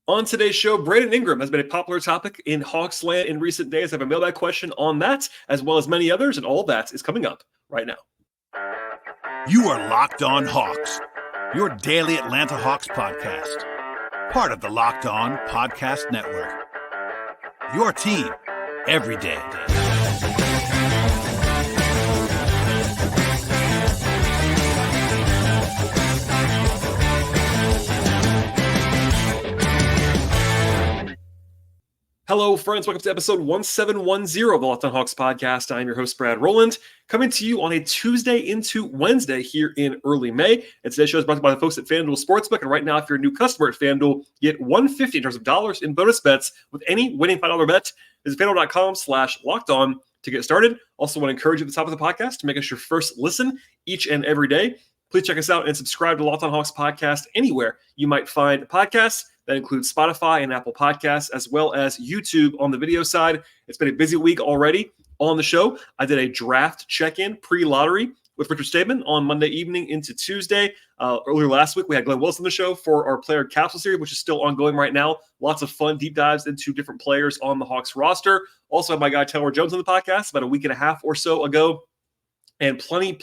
On today's show, Brandon Ingram has been a popular topic in Hawks land in recent days. I have a mailbag question on that, as well as many others, and all that is coming up right now. You are Locked On Hawks, your daily Atlanta Hawks podcast. Part of the Locked On Podcast Network. Your team every day. Hello, friends. Welcome to episode 1710 of the Locked On Hawks podcast. I'm your host, Brad Rowland, coming to you on a Tuesday into Wednesday here in early May. And today's show is brought to you by the folks at FanDuel Sportsbook. And right now, if you're a new customer at FanDuel, get $150 in terms of dollars in bonus bets with any winning $5 bet. Visit FanDuel.com/lockedon to get started. Also want to encourage you at the top of the podcast to make us your first listen each and every day. Please check us out and subscribe to Locked On Hawks podcast anywhere you might find podcasts. That includes Spotify and Apple Podcasts, as well as YouTube on the video side. It's been a busy week already on the show. I did a draft check-in pre-lottery with Richard Stateman on Monday evening into Tuesday. Earlier last week, we had Glenn Wilson on the show for our player capsule series, which is still ongoing right now. Lots of fun deep dives into different players on the Hawks roster. Also had my guy Taylor Jones on the podcast about a week and a half or so ago. And plenty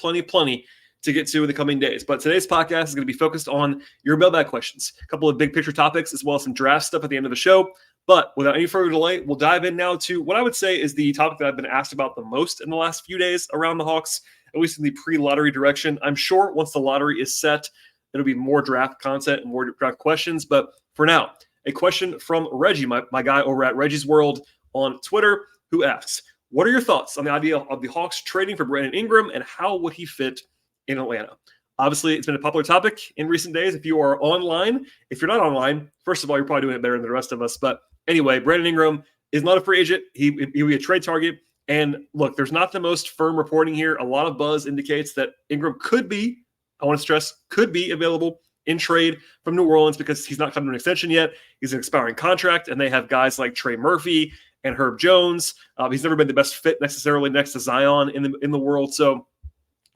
to get to in the coming days. But today's podcast is going to be focused on your mailbag questions, a couple of big picture topics, as well as some draft stuff at the end of the show. But without any further delay, we'll dive in now to what I would say is the topic that I've been asked about the most in the last few days around the Hawks, at least in the pre-lottery direction. I'm sure once the lottery is set, it'll be more draft content and more draft questions. But for now, a question from Reggie, my guy over at Reggie's World on Twitter, who asks, what are your thoughts on the idea of the Hawks trading for Brandon Ingram, and how would he fit in Atlanta? Obviously, it's been a popular topic in recent days. If you are online, if you're not online, first of all, you're probably doing it better than the rest of us. But anyway, Brandon Ingram is not a free agent. He will be a trade target. And look, there's not the most firm reporting here. A lot of buzz indicates that Ingram could be, I want to stress, could be available in trade from New Orleans because he's not coming to an extension yet. He's an expiring contract, and they have guys like Trey Murphy and Herb Jones. He's never been the best fit necessarily next to Zion in the world. So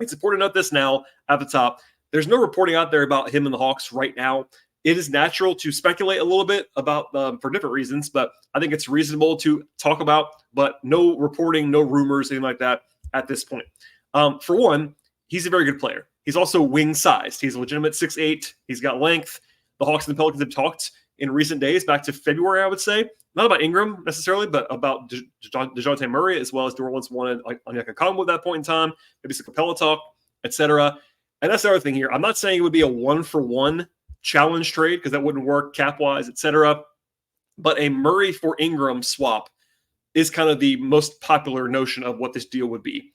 it's important to note this now at the top. There's no reporting out there about him and the Hawks right now. It is natural to speculate a little bit about for different reasons, but I think it's reasonable to talk about, but no reporting, no rumors, anything like that at this point. For one, he's a very good player. He's also wing-sized. He's a legitimate 6'8". He's got length. The Hawks and the Pelicans have talked in recent days, back to February, I would say. Not about Ingram necessarily, but about DeJounte Murray, as well as New Orleans wanted Onyeka Okongwu at that point in time, maybe some Capella talk, etc. And that's the other thing here. I'm not saying it would be a one-for-one challenge trade because that wouldn't work cap-wise, etc. But a Murray for Ingram swap is kind of the most popular notion of what this deal would be.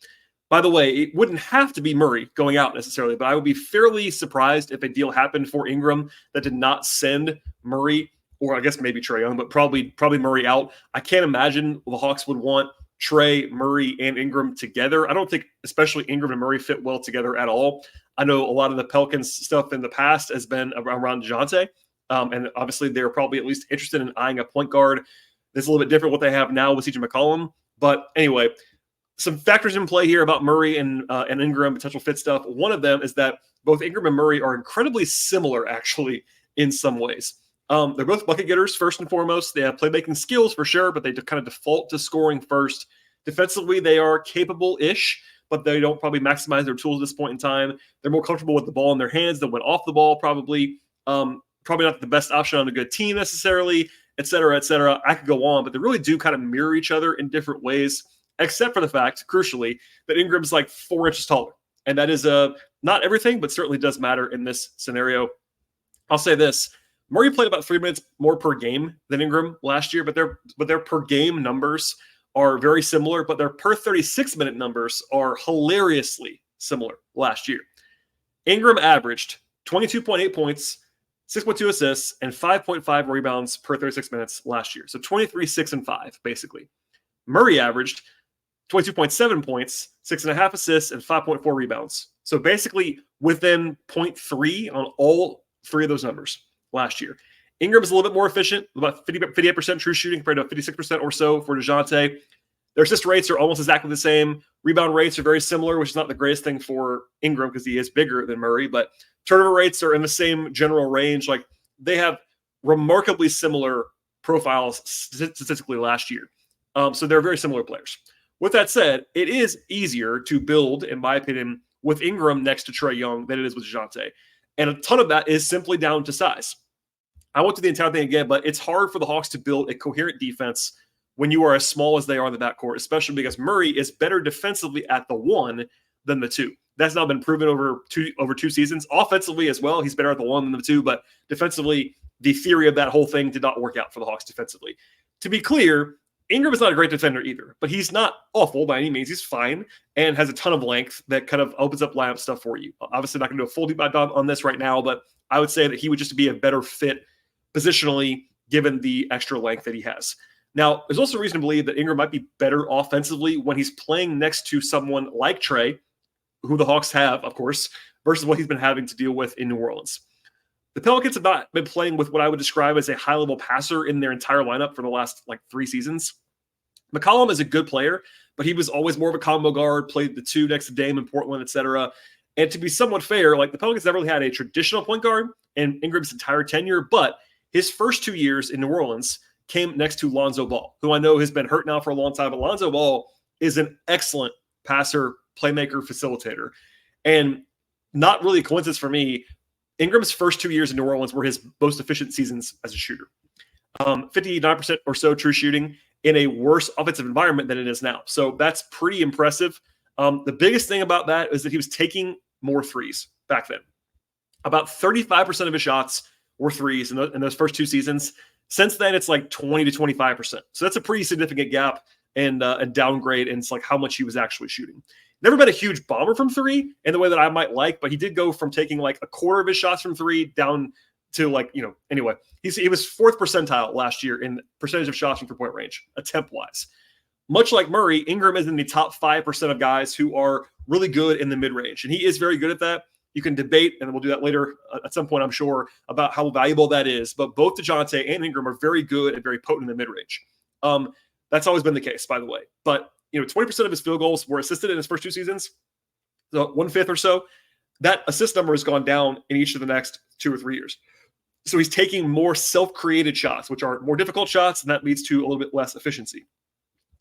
By the way, it wouldn't have to be Murray going out necessarily, but I would be fairly surprised if a deal happened for Ingram that did not send Murray, or I guess maybe Trae Young, but probably Murray out. I can't imagine the Hawks would want Trae, Murray, and Ingram together. I don't think especially Ingram and Murray fit well together at all. I know a lot of the Pelicans stuff in the past has been around DeJounte, and obviously they're probably at least interested in eyeing a point guard. That's a little bit different what they have now with CJ McCollum. But anyway, some factors in play here about Murray and Ingram, potential fit stuff. One of them is that both Ingram and Murray are incredibly similar, actually, in some ways. They're both bucket getters, first and foremost. They have playmaking skills for sure, but they kind of default to scoring first. Defensively, they are capable-ish, but they don't probably maximize their tools at this point in time. They're more comfortable with the ball in their hands than when off the ball, probably. Probably not the best option on a good team necessarily, et cetera, et cetera. I could go on, but they really do kind of mirror each other in different ways, except for the fact, crucially, that Ingram's like 4 inches taller. And that is not everything, but certainly does matter in this scenario. I'll say this. Murray played about 3 minutes more per game than Ingram last year, but their per game numbers are very similar, but their per 36-minute numbers are hilariously similar last year. Ingram averaged 22.8 points, 6.2 assists, and 5.5 rebounds per 36 minutes last year. So 23, 6, and 5, basically. Murray averaged 22.7 points, 6.5 assists, and 5.4 rebounds. So basically within 0.3 on all three of those numbers last year. Ingram is a little bit more efficient, about 58% true shooting compared to 56% or so for DeJounte. Their assist rates are almost exactly the same. Rebound rates are very similar, which is not the greatest thing for Ingram because he is bigger than Murray, but turnover rates are in the same general range. Like they have remarkably similar profiles statistically last year. So they're very similar players. With that said, it is easier to build, in my opinion, with Ingram next to Trae Young than it is with DeJounte. And a ton of that is simply down to size. I went through the entire thing again, but it's hard for the Hawks to build a coherent defense when you are as small as they are in the backcourt, especially because Murray is better defensively at the 1 than the 2. That's now been proven over two seasons. Offensively as well, he's better at the 1 than the 2, but defensively, the theory of that whole thing did not work out for the Hawks defensively. To be clear, Ingram is not a great defender either, but he's not awful by any means. He's fine and has a ton of length that kind of opens up lineup stuff for you. Obviously, not going to do a full deep dive on this right now, but I would say that he would just be a better fit positionally given the extra length that he has. Now, there's also reason to believe that Ingram might be better offensively when he's playing next to someone like Trae, who the Hawks have, of course, versus what he's been having to deal with in New Orleans. The Pelicans have not been playing with what I would describe as a high-level passer in their entire lineup for the last 3 seasons. McCollum is a good player, but he was always more of a combo guard, played the 2 next to Dame in Portland, etc. And to be somewhat fair, the Pelicans never really had a traditional point guard in Ingram's entire tenure, but his first 2 years in New Orleans came next to Lonzo Ball, who I know has been hurt now for a long time, but Lonzo Ball is an excellent passer, playmaker, facilitator. And not really a coincidence for me, Ingram's first 2 years in New Orleans were his most efficient seasons as a shooter. 59% or so true shooting in a worse offensive environment than it is now. So that's pretty impressive. The biggest thing about that is that he was taking more threes back then. About 35% of his shots were threes in those first 2 seasons. Since then, it's 20 to 25%. So that's a pretty significant gap and a downgrade in how much he was actually shooting. Never been a huge bomber from 3 in the way that I might like, but he did go from taking a quarter of his shots from 3 down to anyway. He was 4th percentile last year in percentage of shots from 3-point range, attempt-wise. Much like Murray, Ingram is in the top 5% of guys who are really good in the mid-range, and he is very good at that. You can debate, and we'll do that later at some point, I'm sure, about how valuable that is. But both DeJounte and Ingram are very good and very potent in the mid-range. That's always been the case, by the way. But 20% of his field goals were assisted in his first 2 seasons, so 1/5 or so. That assist number has gone down in each of the next 2 or 3 years. So he's taking more self-created shots, which are more difficult shots, and that leads to a little bit less efficiency.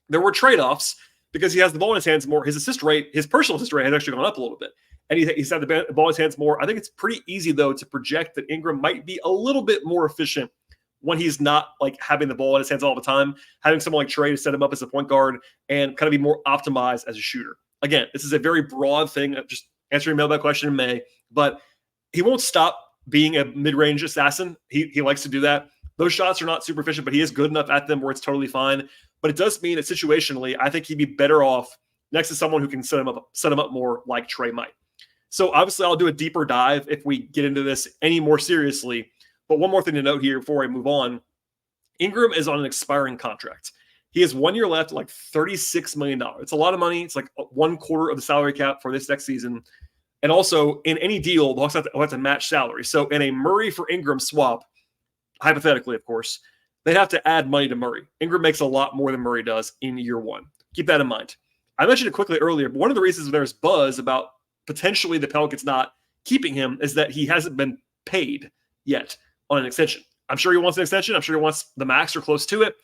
There were trade-offs because he has the ball in his hands more. His assist rate, his personal assist rate has actually gone up a little bit. And he's had the ball in his hands more. I think it's pretty easy, though, to project that Ingram might be a little bit more efficient when he's not having the ball in his hands all the time, having someone like Trae to set him up as a point guard and kind of be more optimized as a shooter. Again, this is a very broad thing, just answering a mailbag question in May, but he won't stop being a mid-range assassin. He likes to do that. Those shots are not super efficient, but he is good enough at them where it's totally fine. But it does mean that situationally, I think he'd be better off next to someone who can set him up more like Trae might. So obviously I'll do a deeper dive if we get into this any more seriously. But one more thing to note here before I move on. Ingram is on an expiring contract. He has 1 year left, $36 million. It's a lot of money. It's 1/4 of the salary cap for this next season. And also, in any deal, the Hawks have to match salary. So in a Murray for Ingram swap, hypothetically, of course, they'd have to add money to Murray. Ingram makes a lot more than Murray does in year 1. Keep that in mind. I mentioned it quickly earlier, but one of the reasons there's buzz about potentially the Pelicans not keeping him is that he hasn't been paid yet on an extension. I'm sure he wants an extension. I'm sure he wants the max or close to it.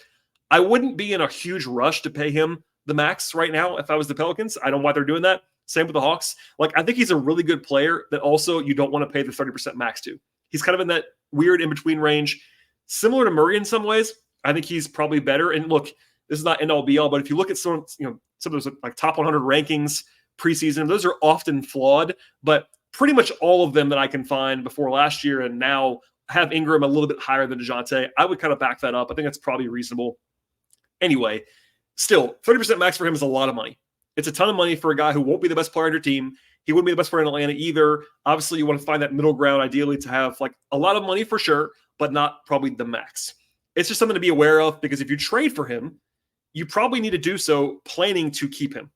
I wouldn't be in a huge rush to pay him the max right now if I was the Pelicans. I don't know why they're doing that. Same with the Hawks. I think he's a really good player that also you don't want to pay the 30% max to. He's kind of in that weird in-between range. Similar to Murray in some ways. I think he's probably better. And look, this is not end-all be-all, but if you look at some of those top 100 rankings preseason, those are often flawed, but pretty much all of them that I can find before last year and now have Ingram a little bit higher than DeJounte. I would kind of back that up. I think that's probably reasonable. Anyway, still, 30% max for him is a lot of money. It's a ton of money for a guy who won't be the best player on your team. He wouldn't be the best player in Atlanta either. Obviously, you want to find that middle ground, ideally, to have a lot of money for sure, but not probably the max. It's just something to be aware of because if you trade for him, you probably need to do so planning to keep him,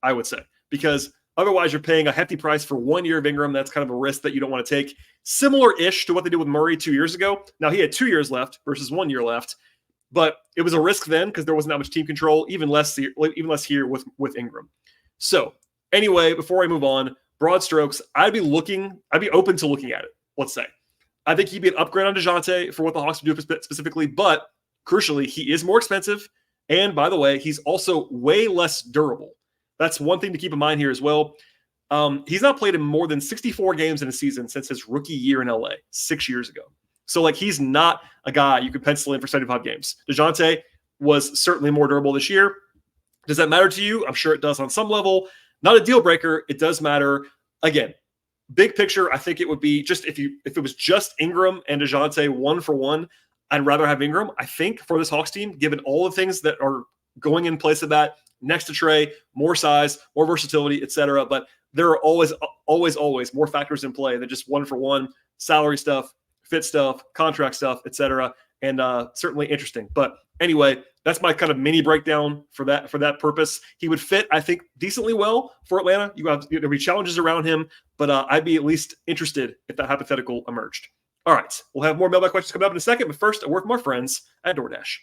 I would say, because otherwise you're paying a hefty price for 1 year of Ingram. That's kind of a risk that you don't want to take. Similar-ish to what they did with Murray 2 years ago. Now, he had 2 years left versus 1 year left, but it was a risk then because there wasn't that much team control, even less here with Ingram. So anyway, before I move on, broad strokes, I'd be open to looking at it, let's say. I think he'd be an upgrade on DeJounte for what the Hawks would do specifically, but crucially, he is more expensive. And by the way, he's also way less durable. That's one thing to keep in mind here as well. He's not played in more than 64 games in a season since his rookie year in LA 6 years ago. So, like, he's not a guy you could pencil in for 75 games. DeJounte was certainly more durable this year. Does that matter to you? I'm sure it does on some level. Not a deal breaker. It does matter. Again, big picture, I think it would be just if it was just Ingram and DeJounte 1-for-1, I'd rather have Ingram. I think for this Hawks team, given all the things that are going in place of that, next to Trey, more size, more versatility, etc. But there are always more factors in play than just 1-for-1 salary stuff, fit stuff, contract stuff, etc. And certainly interesting. But anyway, that's my kind of mini breakdown for that purpose. He would fit, I think, decently well for Atlanta. There'll be challenges around him, but I'd be at least interested if that hypothetical emerged. All right, we'll have more mailbag questions coming up in a second, but first, a word from our friends at DoorDash.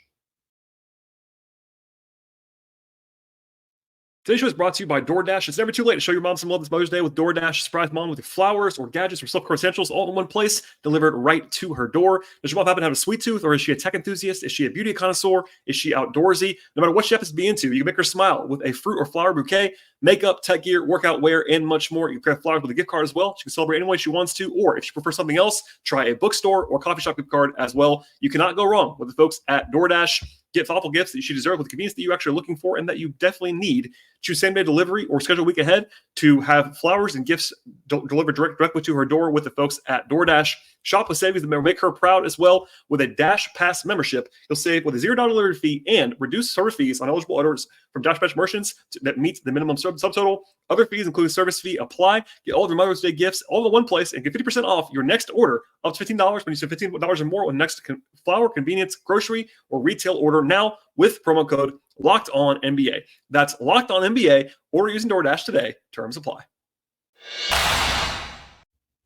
Today's show is brought to you by DoorDash. It's never too late to show your mom some love this Mother's Day with DoorDash. Surprise mom with your flowers or gadgets or self-care essentials all in one place, delivered right to her door. Does your mom happen to have a sweet tooth, or is she a tech enthusiast? Is she a beauty connoisseur? Is she outdoorsy? No matter what she happens to be into, you can make her smile with a fruit or flower bouquet, makeup, tech gear, workout wear, and much more. You can pair flowers with a gift card as well. She can celebrate any way she wants to, or if she prefers something else, try a bookstore or coffee shop gift card as well. You cannot go wrong with the folks at DoorDash. Get thoughtful gifts that she deserves with the convenience that you're actually looking for and that you definitely need. Choose same-day delivery or schedule a week ahead to have flowers and gifts delivered directly to her door with the folks at DoorDash. Shop with savings that may make her proud as well. With a Dash Pass membership, you'll save with a $0 delivery fee and reduced service fees on eligible orders from Dash Pass merchants that meet the minimum subtotal. Other fees, including service fee, apply. Get all of your Mother's Day gifts all in one place and get 50% off your next order up to $15 when you spend $15 or more on next flower, convenience, grocery, or retail order now with promo code LOCKEDONNBA. That's LOCKEDONNBA. Order using DoorDash today. Terms apply.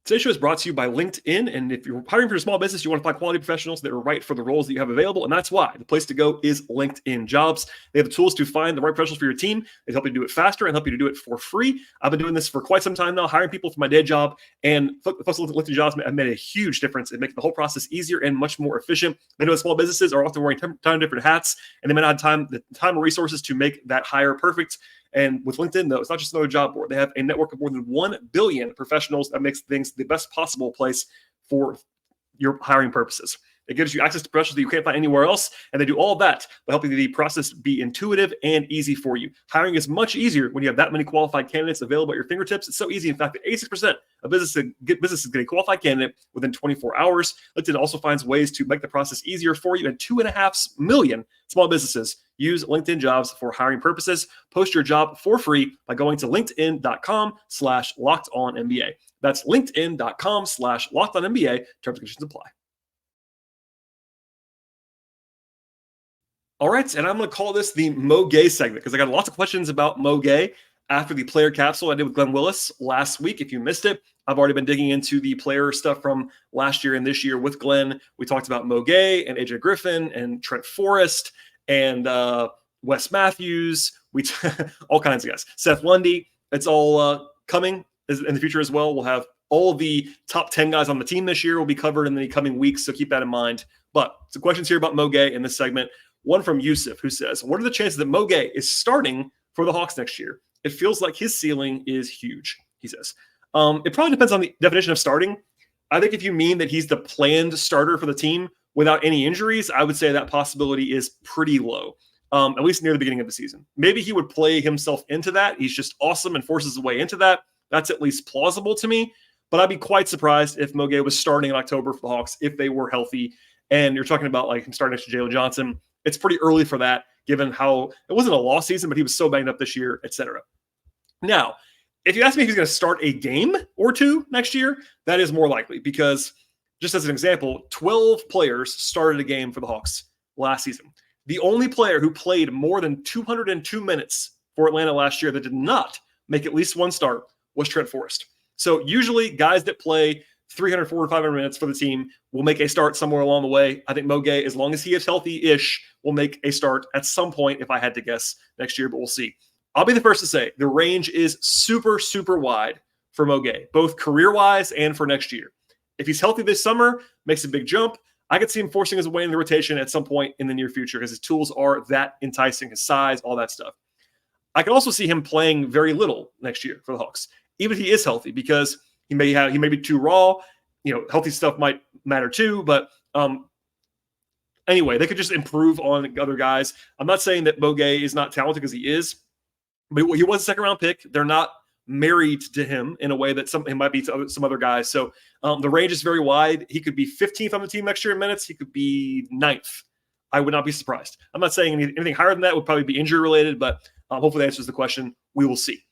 Today's show is brought to you by LinkedIn, and if you're hiring for a small business, you want to find quality professionals that are right for the roles that you have available, and that's why the place to go is LinkedIn Jobs. They have the tools to find the right professionals for your team. They help you do it faster and help you to do it for free. I've been doing this for quite some time now, hiring people for my day job, and the folks at LinkedIn Jobs have made a huge difference in making the whole process easier and much more efficient. They know that small businesses are often wearing 10 different hats, and they may not have the time and resources to make that hire perfect. And with LinkedIn, though, it's not just another job board. They have a network of more than 1 billion professionals that makes things the best possible place for your hiring purposes. It gives you access to professionals that you can't find anywhere else, and they do all that by helping the process be intuitive and easy for you. Hiring is much easier when you have that many qualified candidates available at your fingertips. It's so easy, in fact, that 86% of businesses get a qualified candidate within 24 hours. LinkedIn also finds ways to make the process easier for you, and 2.5 million small businesses use LinkedIn Jobs for hiring purposes. Post your job for free by going to linkedin.com/lockedonnba. That's linkedin.com/lockedonnba. Terms and conditions apply. All right, and I'm going to call this the Mo Gueye segment because I got lots of questions about Mo Gueye after the player capsule I did with Glenn Willis last week. If you missed it, I've already been digging into the player stuff from last year and this year with Glenn. We talked about Mo Gueye and AJ Griffin and Trent Forrest and Wes Matthews. All kinds of guys. Seth Lundy. It's all coming in the future as well. We'll have all of the top 10 guys on the team this year will be covered in the coming weeks, so keep that in mind. But some questions here about Mo Gueye in this segment. One from Yusuf, who says, what are the chances that Mo Gueye is starting for the Hawks next year? It feels like his ceiling is huge, he says. It probably depends on the definition of starting. I think if you mean that he's the planned starter for the team without any injuries, I would say that possibility is pretty low, at least near the beginning of the season. Maybe he would play himself into that. He's just awesome and forces his way into that. That's at least plausible to me. But I'd be quite surprised if Mo Gueye was starting in October for the Hawks if they were healthy. And you're talking about like him starting next to Jalen Johnson. It's pretty early for that, given how it wasn't a lost season, but he was so banged up this year, etc. Now, if you ask me if he's going to start a game or two next year, that is more likely because, just as an example, 12 players started a game for the Hawks last season. The only player who played more than 202 minutes for Atlanta last year that did not make at least one start was Trent Forrest. So usually guys that play 300, 400, 500 minutes for the team will make a start somewhere along the way. I think Mo Gueye, as long as he is healthy-ish, will make a start at some point, if I had to guess, next year, but we'll see. I'll be the first to say the range is super, super wide for Mo Gueye, both career-wise and for next year. If he's healthy this summer, makes a big jump. I could see him forcing his way in the rotation at some point in the near future because his tools are that enticing, his size, all that stuff. I can also see him playing very little next year for the Hawks, even if he is healthy, because he may be too raw. Healthy stuff might matter too, but anyway, they could just improve on other guys. I'm not saying that Gueye is not talented, because he is, but he was a second-round pick. They're not married to him in a way that he might be to some other guys. So the range is very wide. He could be 15th on the team next year in minutes. He could be 9th. I would not be surprised. I'm not saying anything higher than that would probably be injury-related, but hopefully that answers the question. We will see.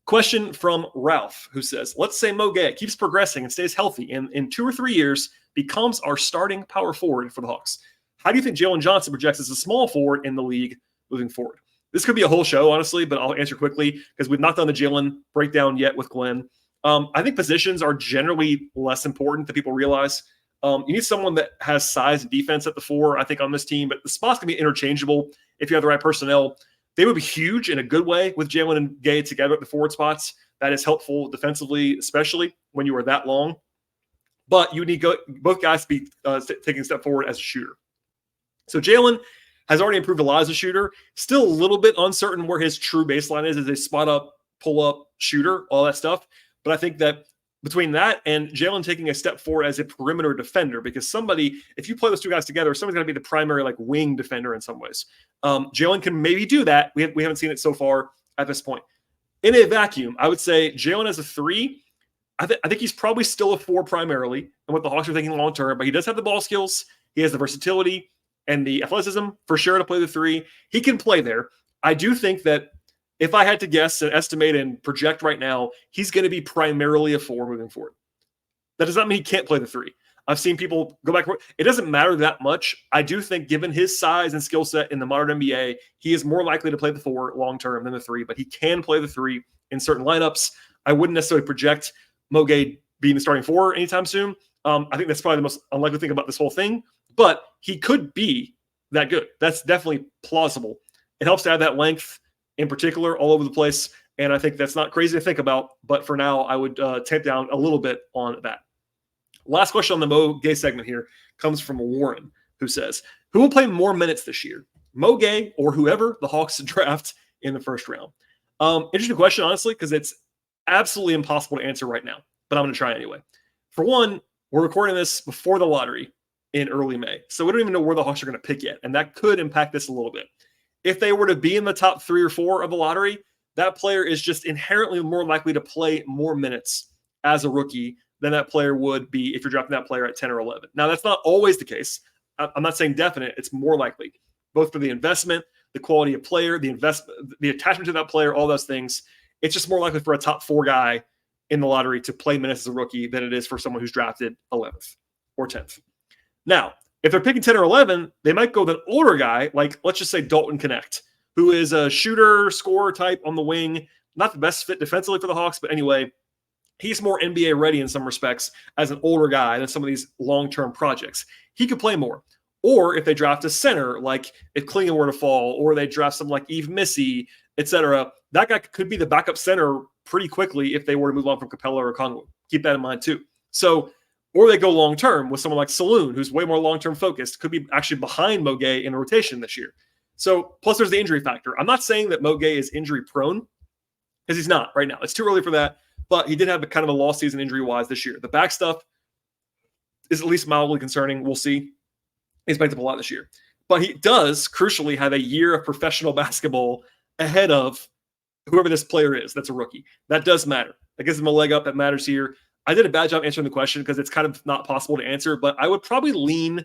Question from Ralph, who says, let's say Gueye keeps progressing and stays healthy and in 2 or 3 years becomes our starting power forward for the Hawks. How do you think Jalen Johnson projects as a small forward in the league moving forward? This could be a whole show, honestly, but I'll answer quickly because we've not done the Jalen breakdown yet with Glenn. I think positions are generally less important than people realize. You need someone that has size and defense at the 4, I think, on this team, but the spots can be interchangeable if you have the right personnel. They would be huge in a good way with Jalen and Gueye together at the forward spots. That is helpful defensively, especially when you are that long. But you need both guys to be taking a step forward as a shooter. So Jalen has already improved a lot as a shooter. Still a little bit uncertain where his true baseline is as a spot-up, pull-up shooter, all that stuff. But I think that between that and Jalen taking a step forward as a perimeter defender, because if you play those two guys together, somebody's going to be the primary wing defender in some ways. Jalen can maybe do that. We haven't seen it so far at this point. In a vacuum, I would say Jalen as a 3. I think he's probably still a 4 primarily, and what the Hawks are thinking long-term, but he does have the ball skills. He has the versatility and the athleticism for sure to play the 3. He can play there. I do think that if I had to guess and estimate and project right now, he's going to be primarily a 4 moving forward. That does not mean he can't play the 3. I've seen people go back. It doesn't matter that much. I do think given his size and skill set in the modern NBA, he is more likely to play the 4 long-term than the 3, but he can play the 3 in certain lineups. I wouldn't necessarily project Gueye being the starting 4 anytime soon. I think that's probably the most unlikely thing about this whole thing, but he could be that good. That's definitely plausible. It helps to have that length in particular all over the place, and I think that's not crazy to think about, but for now, I would tamp down a little bit on that. Last question on the Gueye segment here comes from Warren, who says, who will play more minutes this year, Gueye or whoever the Hawks draft in the first round? Interesting question, honestly, because it's absolutely impossible to answer right now, but I'm going to try anyway. For one, we're recording this before the lottery in early May, so we don't even know where the Hawks are going to pick yet, and that could impact this a little bit. If they were to be in the top 3 or 4 of the lottery, that player is just inherently more likely to play more minutes as a rookie than that player would be if you're drafting that player at 10 or 11. Now, that's not always the case. I'm not saying definite. It's more likely, both for the investment, the quality of player, the attachment to that player, all those things. It's just more likely for a top 4 guy in the lottery to play minutes as a rookie than it is for someone who's drafted 11th or 10th. Now, if they're picking 10 or 11, they might go with an older guy, like let's just say Dalton Connect, who is a shooter, scorer type on the wing. Not the best fit defensively for the Hawks, but anyway, he's more NBA ready in some respects as an older guy than some of these long-term projects. He could play more. Or if they draft a center, like if Klingon were to fall, or they draft someone like Yves Missy, etc., that guy could be the backup center pretty quickly if they were to move on from Capella or Conway. Keep that in mind too. So, or they go long-term with someone like Saloon, who's way more long-term focused, could be actually behind Gueye in the rotation this year. So, plus there's the injury factor. I'm not saying that Gueye is injury-prone, because he's not right now. It's too early for that, but he did have a kind of a lost season injury-wise this year. The back stuff is at least mildly concerning. We'll see. He's backed up a lot this year. But he does, crucially, have a year of professional basketball ahead of whoever this player is that's a rookie. That does matter. That gives him a leg up. That matters here. I did a bad job answering the question because it's kind of not possible to answer, but I would probably lean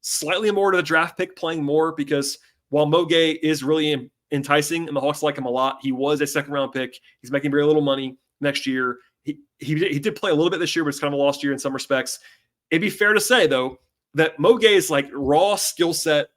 slightly more to the draft pick playing more, because while Gueye is really enticing and the Hawks like him a lot, he was a second-round pick. He's making very little money next year. He did play a little bit this year, but it's kind of a lost year in some respects. It'd be fair to say, though, that Gueye's raw skill set,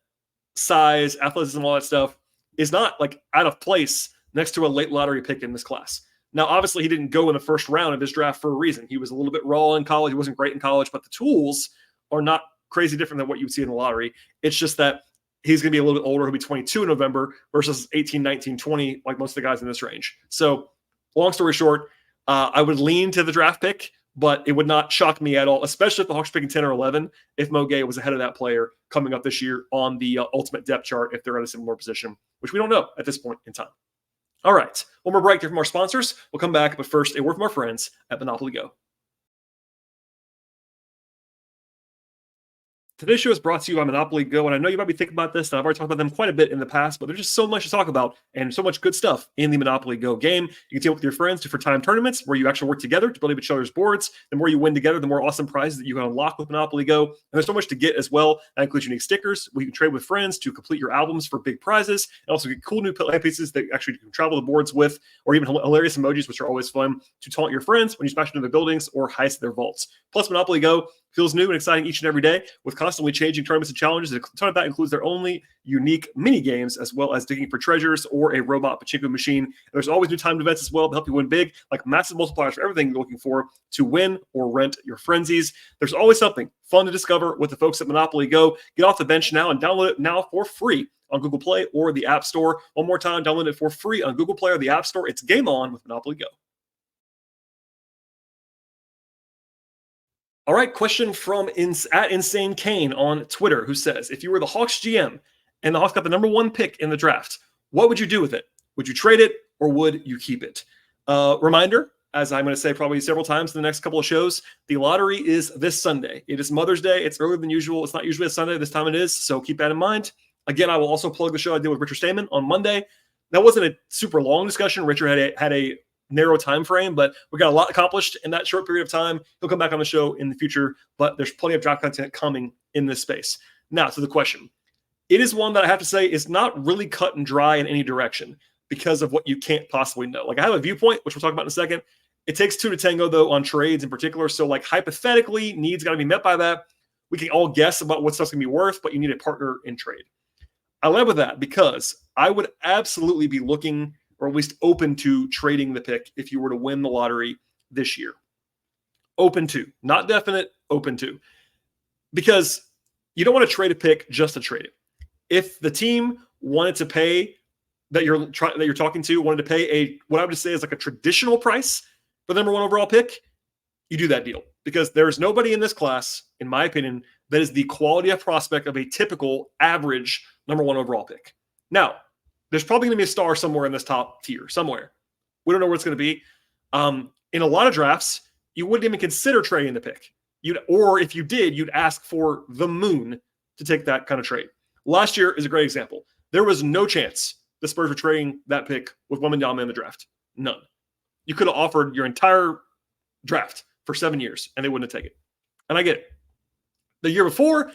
size, athleticism, all that stuff is not out of place next to a late lottery pick in this class. Now, obviously, he didn't go in the first round of his draft for a reason. He was a little bit raw in college. He wasn't great in college, but the tools are not crazy different than what you would see in the lottery. It's just that he's going to be a little bit older. He'll be 22 in November versus 18, 19, 20, like most of the guys in this range. So long story short, I would lean to the draft pick, but it would not shock me at all, especially if the Hawks are picking 10 or 11, if Mo Gueye was ahead of that player coming up this year on the ultimate depth chart if they're at a similar position, which we don't know at this point in time. All right, one more break here from our sponsors. We'll come back, but first, a word from our friends at Monopoly Go. Today's show is brought to you by Monopoly Go, and I know you might be thinking about this, and I've already talked about them quite a bit in the past, but there's just so much to talk about and so much good stuff in the Monopoly Go game. You can team up with your friends for time tournaments where you actually work together to build each other's boards. The more you win together, the more awesome prizes that you can unlock with Monopoly Go. And there's so much to get as well. That includes unique stickers where you can trade with friends to complete your albums for big prizes, and also get cool new land pieces that actually you can travel the boards with, or even hilarious emojis, which are always fun to taunt your friends when you smash into their buildings or heist their vaults. Plus, Monopoly Go feels new and exciting each and every day with constantly changing tournaments and challenges. A ton of that includes their only unique mini games, as well as digging for treasures or a robot pachinko machine. And there's always new timed events as well to help you win big, like massive multipliers for everything you're looking for to win or rent your frenzies. There's always something fun to discover with the folks at Monopoly Go. Get off the bench now and download it now for free on Google Play or the App Store. One more time, download it for free on Google Play or the App Store. It's game on with Monopoly Go. All right, question from at Insane Kane on Twitter, who says, if you were the Hawks GM and the Hawks got the number 1 pick in the draft, what would you do with it? Would you trade it or would you keep it? Reminder, as I'm going to say probably several times in the next couple of shows, the lottery is this Sunday. It is Mother's Day. It's earlier than usual. It's not usually a Sunday. This time it is, so keep that in mind. Again, I will also plug the show I did with Richard Stamen on Monday. That wasn't a super long discussion. Richard had a narrow time frame, but we got a lot accomplished in that short period of time. He'll come back on the show in the future, but there's plenty of draft content coming in this space. Now to the question. It is one that I have to say is not really cut and dry in any direction because of what you can't possibly know. Like I have a viewpoint, which we'll talk about in a second. It takes 2 to tango though on trades in particular. So like hypothetically needs got to be met by that. We can all guess about what stuff's gonna be worth, but you need a partner in trade. I led with that because I would absolutely be looking or at least open to trading the pick if you were to win the lottery this year. Open to, not definite, open to. Because you don't want to trade a pick just to trade it. If the team wanted to pay that you're talking to, wanted to pay what I would say is like a traditional price for the number 1 overall pick, you do that deal. Because there's nobody in this class, in my opinion, that is the quality of prospect of a typical average number 1 overall pick. Now, there's probably going to be a star somewhere in this top tier, somewhere. We don't know where it's going to be. In a lot of drafts, you wouldn't even consider trading the pick. Or if you did, you'd ask for the moon to take that kind of trade. Last year is a great example. There was no chance the Spurs were trading that pick with Wembanyama in the draft. None. You could have offered your entire draft for 7 years, and they wouldn't have taken it. And I get it. The year before,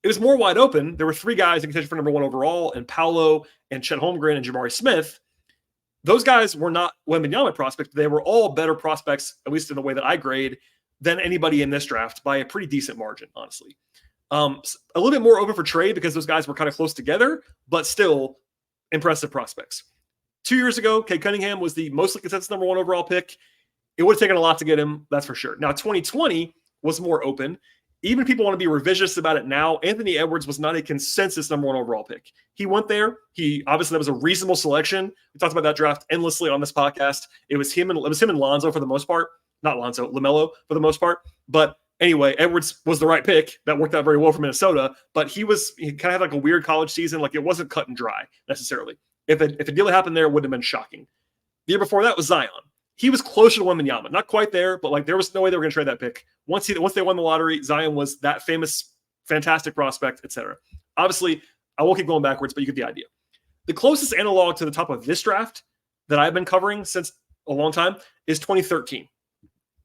it was more wide open. There were 3 guys in contention for number 1 overall, and Paolo and Chet Holmgren and Jabari Smith. Those guys were not Wembanyama prospects. They were all better prospects, at least in the way that I grade, than anybody in this draft by a pretty decent margin, honestly. A little bit more open for trade because those guys were kind of close together, but still impressive prospects. 2 years ago, Cade Cunningham was the mostly consensus number 1 overall pick. It would have taken a lot to get him, that's for sure. Now, 2020 was more open. Even if people want to be revisionist about it now, Anthony Edwards was not a consensus number 1 overall pick. He went there. Obviously that was a reasonable selection. We talked about that draft endlessly on this podcast. It was him and Lonzo for the most part. Not Lonzo, LaMelo for the most part. But anyway, Edwards was the right pick. That worked out very well for Minnesota. But he kind of had like a weird college season. Like it wasn't cut and dry necessarily. If a deal happened there, it wouldn't have been shocking. The year before that was Zion. He was closer to Wembanyama. Not quite there, but like there was no way they were going to trade that pick. Once they won the lottery, Zion was that famous, fantastic prospect, etc. Obviously, I won't keep going backwards, but you get the idea. The closest analog to the top of this draft that I've been covering since a long time is 2013.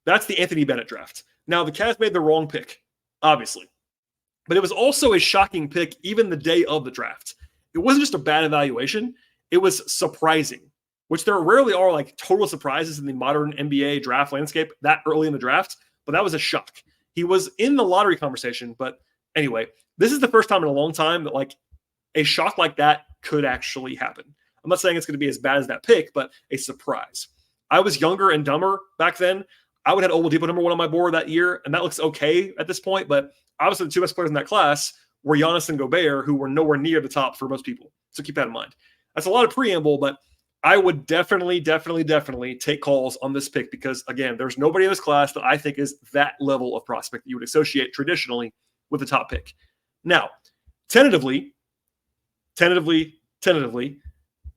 That's the Anthony Bennett draft. Now, the Cavs made the wrong pick, obviously. But it was also a shocking pick even the day of the draft. It wasn't just a bad evaluation. It was surprising, which there rarely are like total surprises in the modern NBA draft landscape that early in the draft, but that was a shock. He was in the lottery conversation, but anyway, this is the first time in a long time that like a shock like that could actually happen. I'm not saying it's going to be as bad as that pick, but a surprise. I was younger and dumber back then. I would have had Oladipo number 1 on my board that year, and that looks okay at this point, but obviously the 2 best players in that class were Giannis and Gobert, who were nowhere near the top for most people. So keep that in mind. That's a lot of preamble, but I would definitely take calls on this pick because, again, there's nobody in this class that I think is that level of prospect that you would associate traditionally with the top pick. Now, tentatively,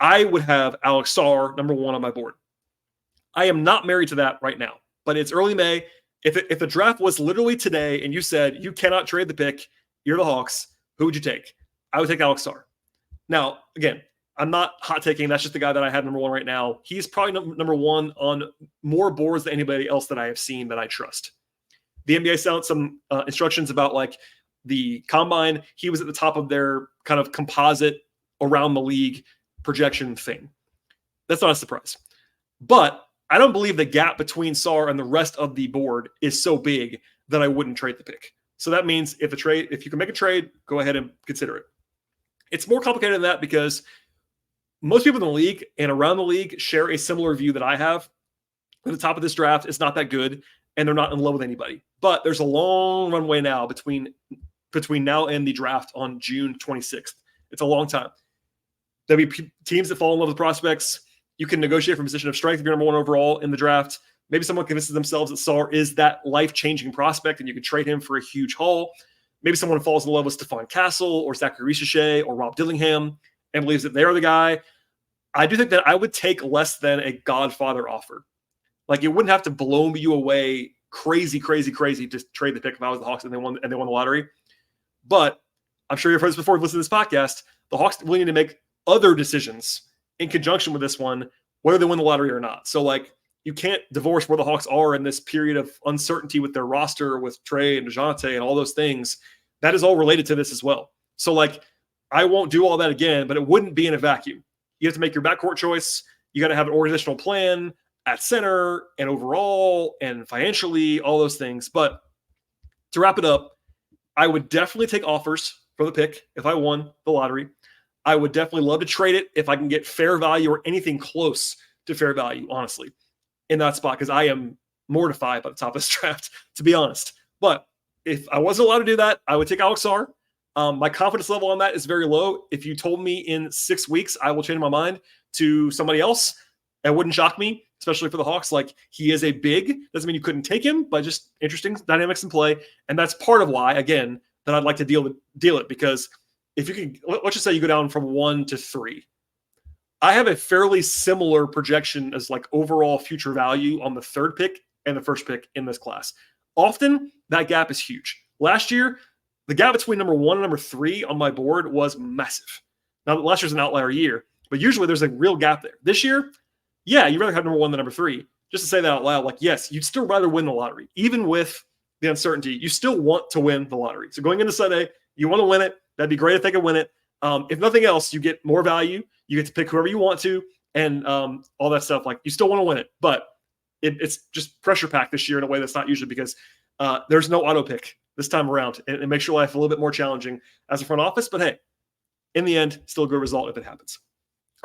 I would have Alex Sarr number 1 on my board. I am not married to that right now, but it's early May. If the draft was literally today and you said you cannot trade the pick, you're the Hawks, who would you take? I would take Alex Sarr. Now, again, I'm not hot taking. That's just the guy that I have number 1 right now. He's probably number 1 on more boards than anybody else that I have seen that I trust. The NBA sent out some instructions about like the combine. He was at the top of their kind of composite around the league projection thing. That's not a surprise. But I don't believe the gap between Sarr and the rest of the board is so big that I wouldn't trade the pick. So that means if you can make a trade, go ahead and consider it. It's more complicated than that because most people in the league and around the league share a similar view that I have. At the top of this draft, it's not that good, and they're not in love with anybody. But there's a long runway now between now and the draft on June 26th. It's a long time. There'll be teams that fall in love with prospects. You can negotiate from a position of strength if you're number 1 overall in the draft. Maybe someone convinces themselves that Sarr is that life-changing prospect and you could trade him for a huge haul. Maybe someone falls in love with Stephon Castle or Zachary Richelet or Rob Dillingham and believes that they're the guy. I do think that I would take less than a Godfather offer. Like, it wouldn't have to blow you away crazy to trade the pick if I was the Hawks and they won the lottery. But I'm sure you've heard this before. If you listen to this podcast, the Hawks will need to make other decisions in conjunction with this one, whether they win the lottery or not. So, like, you can't divorce where the Hawks are in this period of uncertainty with their roster, with Trey and DeJounte and all those things. That is all related to this as well. So, like, I won't do all that again, but it wouldn't be in a vacuum. You have to make your backcourt choice. You got to have an organizational plan at center and overall and financially, all those things. But to wrap it up, I would definitely take offers for the pick if I won the lottery. I would definitely love to trade it if I can get fair value or anything close to fair value, honestly, in that spot, because I am mortified by the top of this draft, to be honest. But if I wasn't allowed to do that, I would take Alex Sarr. My confidence level on that is very low. If you told me in 6 weeks I will change my mind to somebody else, it wouldn't shock me, especially for the Hawks. Like, he is a big, doesn't mean you couldn't take him, but just interesting dynamics in play. And that's part of why, again, that I'd like to deal it, because if you can, let's just say you go down from 1 to 3. I have a fairly similar projection as like overall future value on the 3rd pick and the 1st pick in this class. Often that gap is huge. Last year, the gap between number 1 and number 3 on my board was massive. Now, last year's an outlier year, but usually there's a real gap there. This year, yeah, you'd rather have number 1 than number 3. Just to say that out loud, like, yes, you'd still rather win the lottery. Even with the uncertainty, you still want to win the lottery. So going into Sunday, you want to win it. That'd be great if they could win it. If nothing else, you get more value. You get to pick whoever you want to, and all that stuff. Like, you still want to win it, but it's just pressure packed this year in a way that's not usually, because there's no auto pick this time around, and it makes your life a little bit more challenging as a front office. But hey, in the end, still a good result if it happens.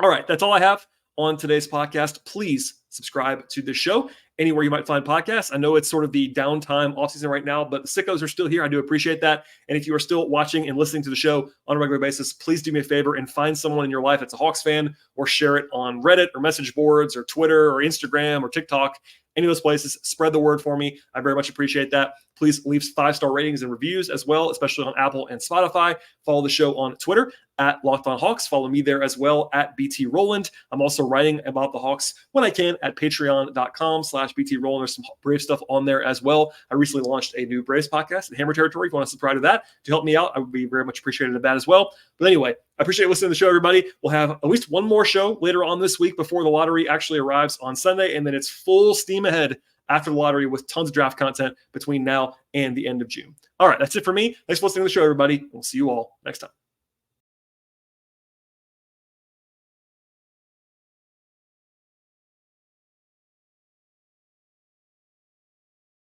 All right, that's all I have on today's podcast. Please subscribe to the show anywhere you might find podcasts. I know it's sort of the downtime offseason right now, but the sickos are still here. I do appreciate that. And if you are still watching and listening to the show on a regular basis, please do me a favor and find someone in your life that's a Hawks fan, or share it on Reddit or message boards or Twitter or Instagram or TikTok. Any of those places, spread the word for me. I very much appreciate that. Please leave 5-star ratings and reviews as well, especially on Apple and Spotify. Follow the show on Twitter at Locked On Hawks. Follow me there as well at BT Rowland. I'm also writing about the Hawks when I can at patreon.com/BT Rowland. There's some Brave stuff on there as well. I recently launched a new Braves podcast in Hammer Territory. If you want to subscribe to that to help me out, I would be very much appreciated of that as well. But anyway, I appreciate listening to the show, everybody. We'll have at least one more show later on this week before the lottery actually arrives on Sunday, and then it's full steam ahead after the lottery with tons of draft content between now and the end of June. All right, that's it for me. Thanks for listening to the show, everybody. We'll see you all next time.